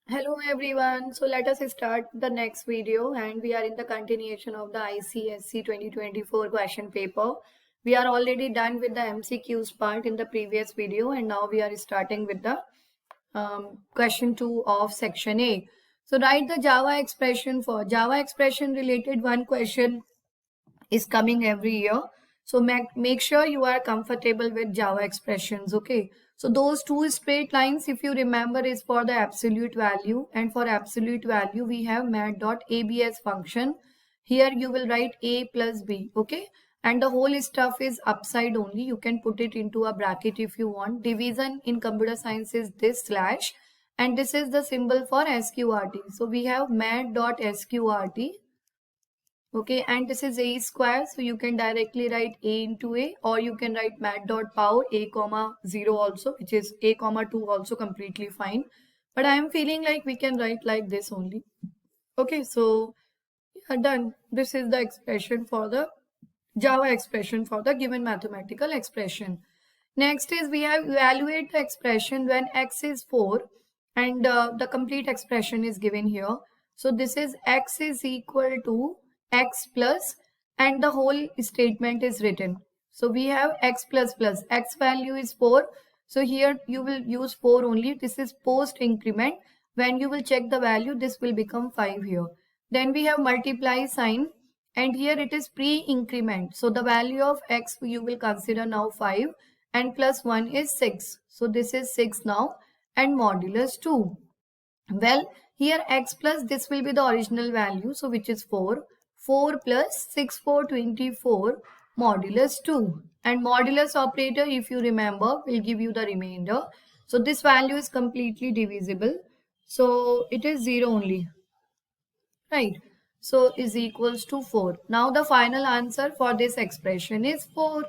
Hello everyone. So let us start the next video and we are in the continuation of the ICSC 2024 question paper. We are already done with the MCQs part in the previous video and now we are starting with the question 2 of section A. So write the Java expression for Java expression related one question is coming every year. So make sure you are comfortable with Java expressions, okay? So those two straight lines, if you remember, is for the absolute value. And for absolute value, we have mat.abs function. Here you will write a plus b, okay? And the whole stuff is upside only. You can put it into a bracket if you want. Division in computer science is this slash. And this is the symbol for sqrt. So we have mat.sqrt. Okay, and this is a square, so you can directly write a into a, or you can write mat.pow a comma 0 also, which is a comma 2 also completely fine. But I am feeling like we can write like this only. Okay, so yeah, done. This is the expression for the Java expression for the given mathematical expression. Next is we have evaluate the expression when x is 4 and the complete expression is given here. So this is x is equal to x plus and the whole statement is written. So we have x plus plus, x value is 4. So here you will use 4 only. This is post increment. When you will check the value, this will become 5 here. Then we have multiply sign and here it is pre-increment. So the value of x you will consider now 5 and plus 1 is 6. So this is 6 now and modulus 2. Well, here x plus this will be the original value, so which is 4. 4 plus 6, 4, 24 modulus 2. And modulus operator, if you remember, will give you the remainder. So this value is completely divisible. So it is 0 only. Right. So is equals to 4. Now the final answer for this expression is 4.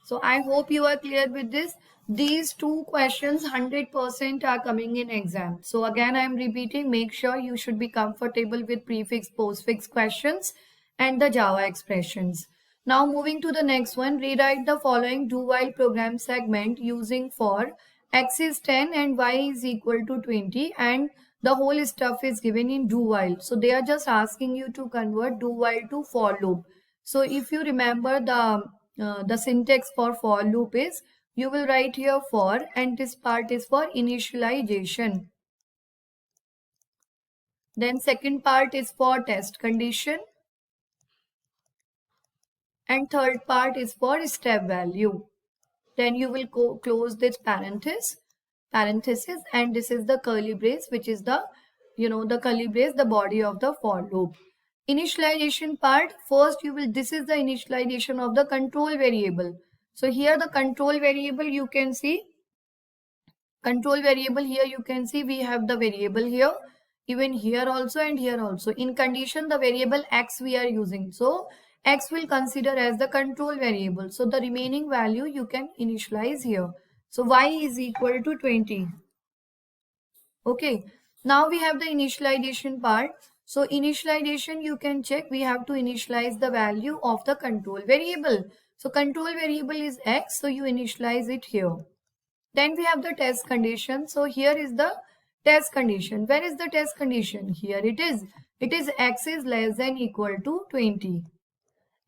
So I hope you are clear with this. These two questions 100% are coming in exam. So again I am repeating, make sure you should be comfortable with prefix postfix questions and the Java expressions. Now moving to the next one, rewrite the following do while program segment using for x is 10 and y is equal to 20 and the whole stuff is given in do while. So they are just asking you to convert do while to for loop. So if you remember the syntax for loop is you will write here for and this part is for initialization. Then second part is for test condition and third part is for step value. Then you will close this parenthesis and this is the curly brace, which is the the curly brace, the body of the for loop. Initialization part, first you will, this is the initialization of the control variable. So here the control variable you can see, control variable here you can see we have the variable here, even here also and here also. In condition the variable x we are using, so x will consider as the control variable, so the remaining value you can initialize here. So y is equal to 20. Okay, now we have the initialization part. So initialization you can check, we have to initialize the value of the control variable. So control variable is x, so you initialize it here. Then we have the test condition. So here is the test condition. Where is the test condition? Here it is. It is x is less than equal to 20.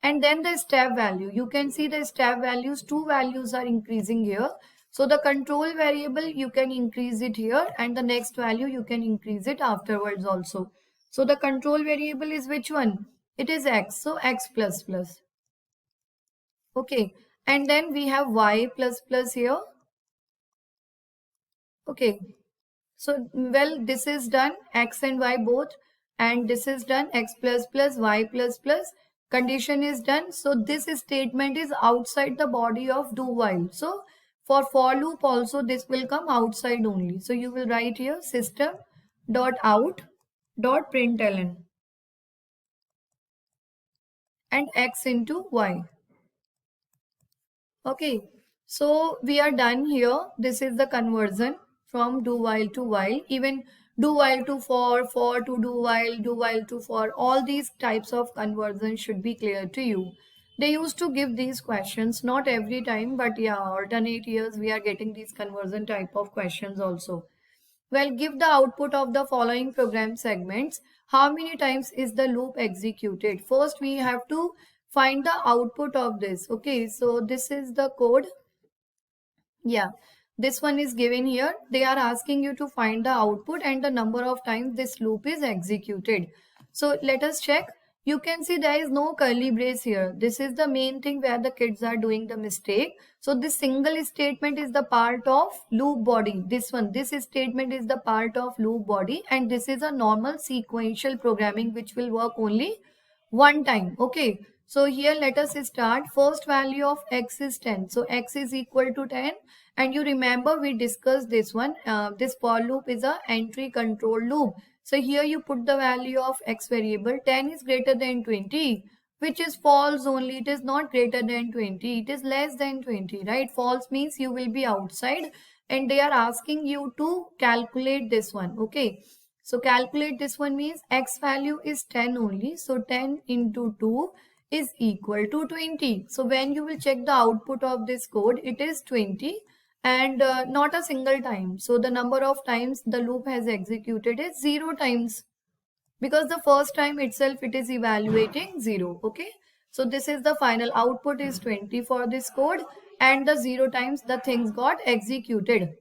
And then the step value. You can see the step values. Two values are increasing here. So the control variable you can increase it here and the next value you can increase it afterwards also. So the control variable is which one? It is x. So x plus plus. Okay. And then we have y plus plus here. Okay. So, well, this is done, x and y both, and this is done, x plus plus, y plus plus, condition is done. So, this statement is outside the body of do while. So, for loop also, this will come outside only. So, you will write here system dot out dot println and x into y. Okay, so we are done here. This is the conversion from do while to while, even do while to for to do while to for. All these types of conversion should be clear to you. They used to give these questions, not every time, but yeah, alternate years we are getting these conversion type of questions also. Well, give the output of the following program segments. How many times is the loop executed? First, we have to find the output of this. Okay, so this is the code. Yeah, this one is given here. They are asking you to find the output and the number of times this loop is executed. So let us check. You can see there is no curly brace here. This is the main thing where the kids are doing the mistake. So this single statement is the part of loop body. This one, this statement is the part of loop body, and this is a normal sequential programming which will work only one time. Okay, so here let us start. First value of x is 10, so x is equal to 10, and you remember we discussed this one. This for loop is a entry control loop. So here you put the value of x variable. 10 is greater than 20, which is false only. It is not greater than 20, it is less than 20, right? False means you will be outside, and they are asking you to calculate this one. Okay, so calculate this one means x value is 10 only. So 10 into 2 is equal to 20. So when you will check the output of this code, it is 20 and not a single time. So the number of times the loop has executed is 0 times, because the first time itself it is evaluating 0. Okay, so this is the final output is 20 for this code, and the 0 times the things got executed.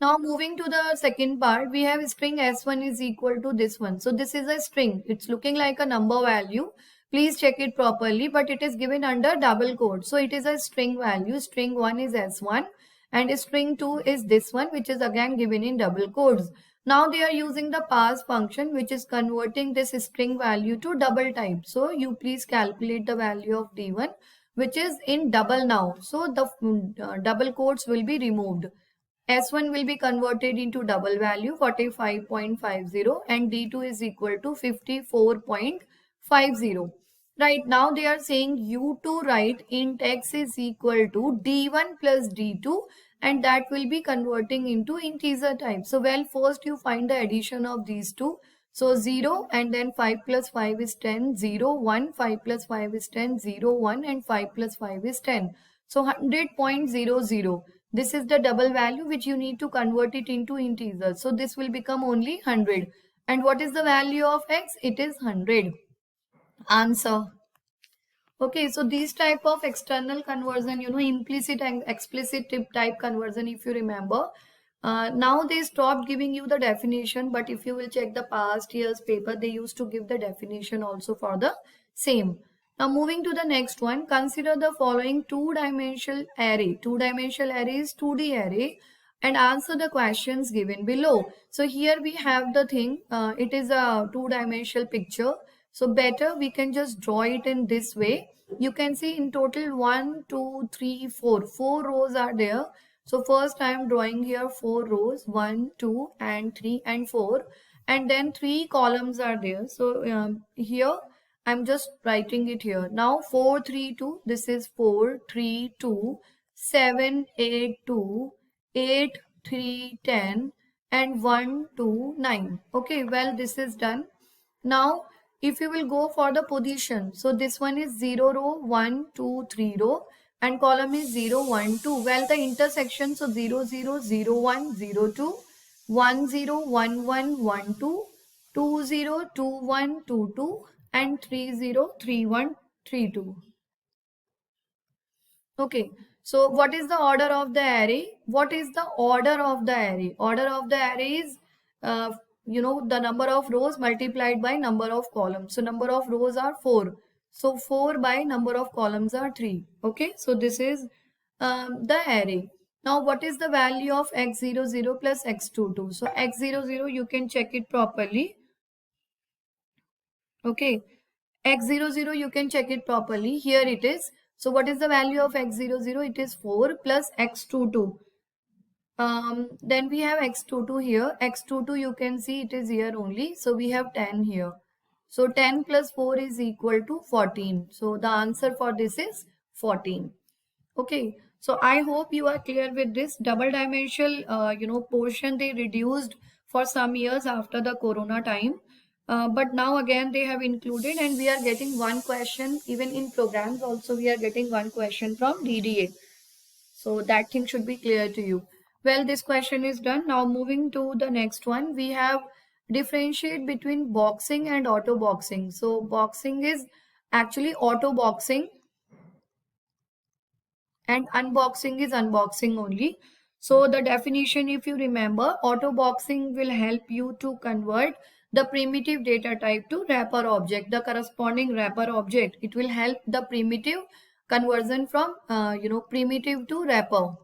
Now moving to the second part, we have string s1 is equal to this one. So this is a string. It's looking like a number value. Please check it properly, but it is given under double quote. So it is a string value. String 1 is s1 and string 2 is this one, which is again given in double quotes. Now they are using the parse function, which is converting this string value to double type. So you please calculate the value of d1, which is in double now. So the double quotes will be removed. S1 will be converted into double value 45.50 and D2 is equal to 54.50. Right now they are saying you to write int x is equal to D1 plus D2, and that will be converting into integer type. So well, first you find the addition of these two. So 0 and then 5 plus 5 is 10, 0, 1, 5 plus 5 is 10, 0, 1 and 5 plus 5 is 10. So 100.00. This is the double value which you need to convert it into integers. So this will become only 100. And what is the value of x? It is 100. Answer. Okay, so these type of external conversion, implicit and explicit type conversion, if you remember. Now they stopped giving you the definition, but if you will check the past year's paper, they used to give the definition also for the same. Now moving to the next one, consider the following two-dimensional array. Two-dimensional array is 2D array, and answer the questions given below. So here we have the thing, it is a two-dimensional picture. So better we can just draw it in this way. You can see in total 1, 2, 3, 4. 4 rows are there. So first I am drawing here 4 rows, 1, 2 and 3 and 4. And then 3 columns are there. So here I'm just writing it here. Now 4, 3, 2. This is 4, 3, 2, 7, 8, 2, 8, 3, 10 and 1, 2, 9. Okay, well this is done. Now if you will go for the position, so this one is 0 row, 1, 2, 3 row and column is 0, 1, 2. Well, the intersection, so 0, 0, 0, 1, 0, 2, 1, 0, 1, 1, 1, 2, 2, 0, 2, 1, 2, 2 and 3, 0, 3, 1, 3, 2. Okay, so what is the order of the array? What is the order of the array? Order of the array is, the number of rows multiplied by number of columns. So number of rows are 4. So 4 by number of columns are 3. Okay, so this is the array. Now what is the value of x00 plus x22? So x00 you can check it properly. Okay, x00 you can check it properly. Here it is. So what is the value of x00? It is 4 plus x22. Then we have x22 here. X22 you can see it is here only. So we have 10 here. So 10 plus 4 is equal to 14. So the answer for this is 14. Okay. So I hope you are clear with this double dimensional, portion they reduced for some years after the corona time. But now again they have included, and we are getting one question even in programs also we are getting one question from DDA. So that thing should be clear to you. Well, this question is done. Now moving to the next one, we have differentiate between boxing and auto boxing. So boxing is actually auto boxing and unboxing is unboxing only. So the definition, if you remember, auto boxing will help you to convert the primitive data type to wrapper object, the corresponding wrapper object. It will help the primitive conversion from primitive to wrapper.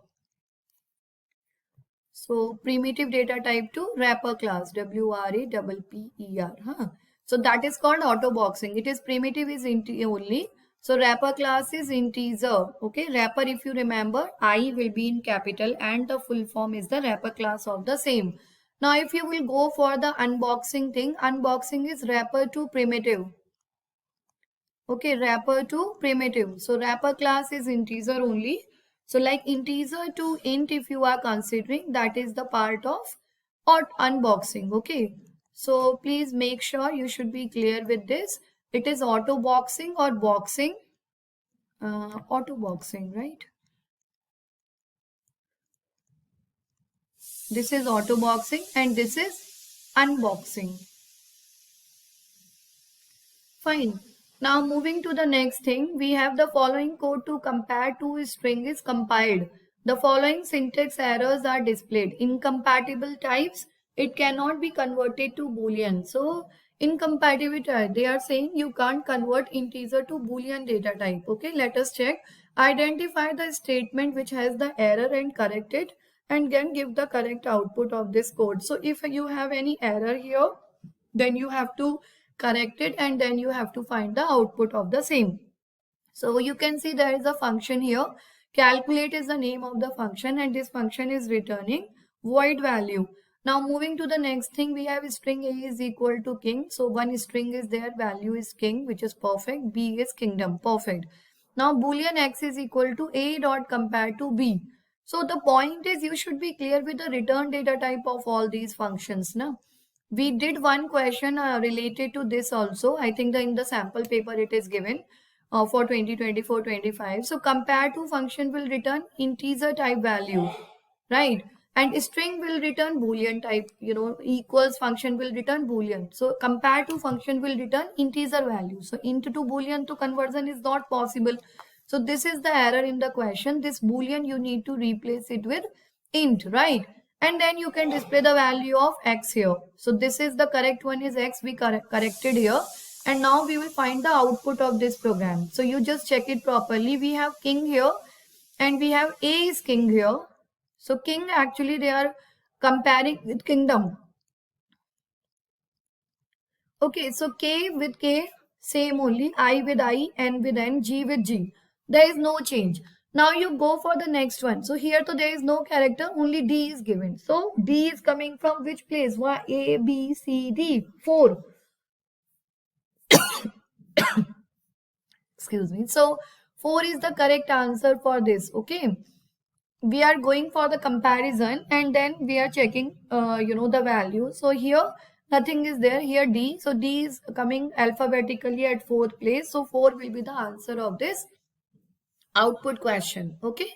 So primitive data type to wrapper class, WRAPPER. Huh? So that is called auto boxing. It is primitive is only. So wrapper class is integer. Okay, wrapper, if you remember, I will be in capital and the full form is the wrapper class of the same. Now if you will go for the unboxing thing, unboxing is wrapper to primitive. Okay, wrapper to primitive. So wrapper class is integer only. So like integer to int, if you are considering, that is the part of or unboxing. Okay. So please make sure you should be clear with this. It is auto boxing or boxing. Auto boxing, right? This is auto boxing and this is unboxing. Fine. Now moving to the next thing, we have the following code to compare two string is compiled. The following syntax errors are displayed. Incompatible types, it cannot be converted to Boolean. So incompatibility, they are saying you can't convert integer to Boolean data type. Okay, let us check. Identify the statement which has the error and correct it and then give the correct output of this code. So if you have any error here, then you have to correct it and then you have to find the output of the same. So you can see there is a function here. Calculate is the name of the function and this function is returning void value. Now moving to the next thing, we have string A is equal to king. So one string is there, value is king, which is perfect. B is kingdom, perfect. Now boolean x is equal to A dot compare to B. So the point is you should be clear with the return data type of all these functions. Now we did one question related to this also. I think in the sample paper it is given for 2024-25. So compare to function will return integer type value, right? And string will return boolean type, equals function will return boolean. So compare to function will return integer value. So int to boolean to conversion is not possible. So this is the error in the question. This boolean you need to replace it with int, right? And then you can display the value of x here. So this is the correct one is x, we corrected here. And now we will find the output of this program. So you just check it properly. We have king here and we have A is king here. So king, actually they are comparing with kingdom. Okay, so K with K, same only. I with I, N with N, G with G. There is no change. Now you go for the next one. So here so there is no character, only D is given. So D is coming from which place? Why? A, B, C, D. 4. Excuse me. So 4 is the correct answer for this. Okay. We are going for the comparison and then we are checking, the value. So here nothing is there. Here D. So D is coming alphabetically at 4th place. So 4 will be the answer of this output question. Okay.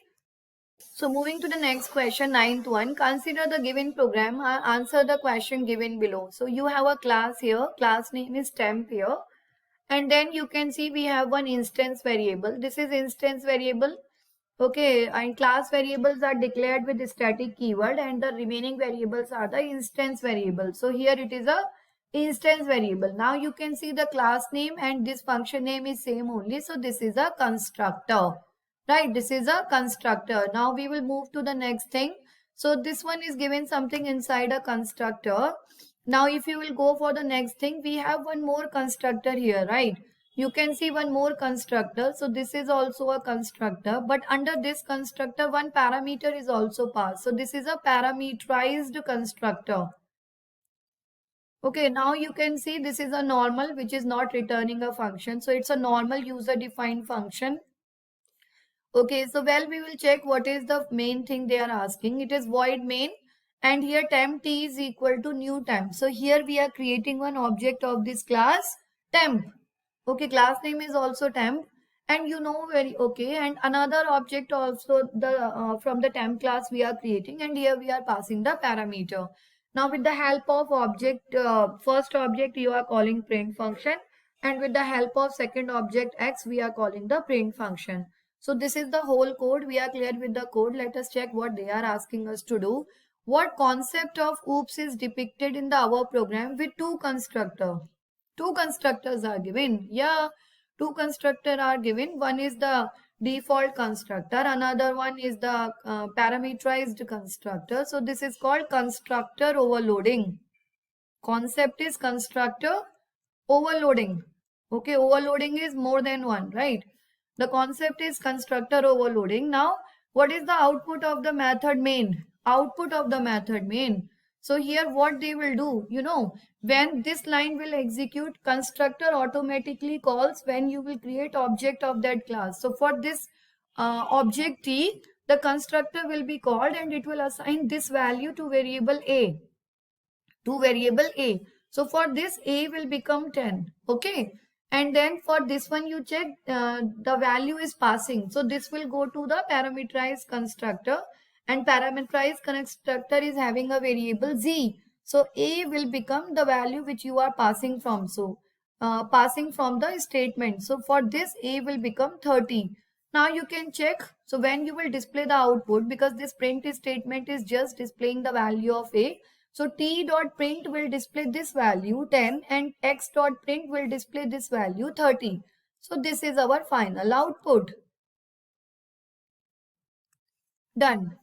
So moving to the next question, 9th one. Consider the given program. Answer the question given below. So you have a class here. Class name is temp here. And then you can see we have one instance variable. This is instance variable. Okay, and class variables are declared with the static keyword and the remaining variables are the instance variables. So here it is a instance variable. Now you can see the class name and this function name is same only. So this is a constructor, right? This is a constructor. Now we will move to the next thing. So this one is given something inside a constructor. Now if you will go for the next thing, we have one more constructor here, right? You can see one more constructor. So this is also a constructor, but under this constructor, one parameter is also passed. So this is a parameterized constructor. Okay, now you can see this is a normal, which is not returning a function. So it's a normal user defined function. Okay, so well, we will check what is the main thing they are asking. It is void main and here temp t is equal to new temp. So here we are creating one object of this class temp. Okay, class name is also temp And you know very okay. And another object also the from the temp class we are creating, and here we are passing the parameter. Now with the help of object, first object you are calling print function, and with the help of second object x we are calling the print function. So this is the whole code. We are clear with the code. Let us check what they are asking us to do. What concept of oops is depicted in the our program with two constructor? Two constructors are given. Yeah, two constructors are given. One is the default constructor, another one is the parameterized constructor. So this is called constructor overloading. Concept is constructor overloading. Okay, overloading is more than one, right? The concept is constructor overloading. Now what is the output of the method main? Output of the method main. So here what they will do, when this line will execute, constructor automatically calls when you will create object of that class. So for this object t, the constructor will be called and it will assign this value to variable a. So for this a will become 10. Okay. And then for this one you check the value is passing. So this will go to the parameterized constructor, and parameterized constructor is having a variable z. So a will become the value which you are passing from. So passing from the statement. So for this a will become 30. Now you can check. So when you will display the output, because this print statement is just displaying the value of a. So t.print will display this value 10 and x.print will display this value 30. So this is our final output. Done.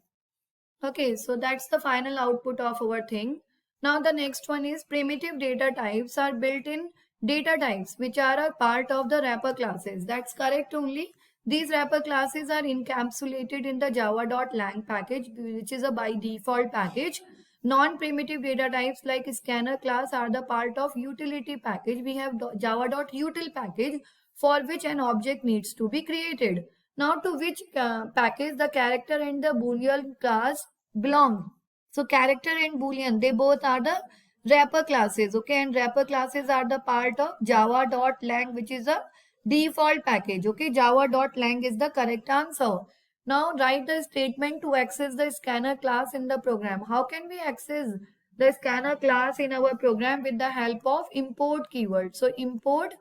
Okay, so that's the final output of our thing. Now the next one is primitive data types are built in data types which are a part of the wrapper classes. That's correct only. These wrapper classes are encapsulated in the java.lang package, which is a by default package. Non-primitive data types like scanner class are the part of utility package. We have java.util package for which an object needs to be created. Now to which package the character and the boolean class belong? So character and boolean, they both are the wrapper classes. Okay, and wrapper classes are the part of java.lang, which is a default package. Okay, java.lang is the correct answer. Now write the statement to access the scanner class in the program. How can we access the scanner class in our program? With the help of import keyword. So import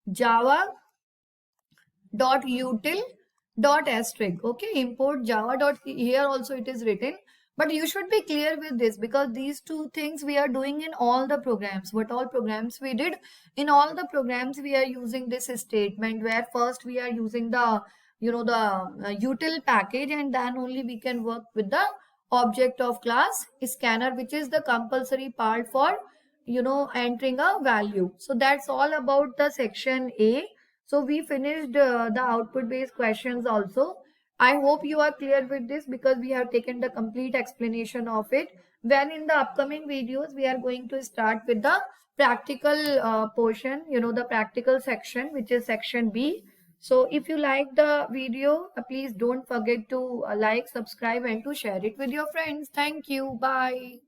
java.util.asterisk. Okay, import java. Here also it is written, but you should be clear with this, because these two things we are doing in all the programs. What all programs we did? In all the programs we are using this statement, where first we are using the util package, and then only we can work with the object of class scanner, which is the compulsory part for entering a value. So that's all about the section A. So we finished the output based questions also. I hope you are clear with this, because we have taken the complete explanation of it. When in the upcoming videos we are going to start with the practical portion, the practical section, which is section B. So if you like the video, please don't forget to like, subscribe and to share it with your friends. Thank you. Bye.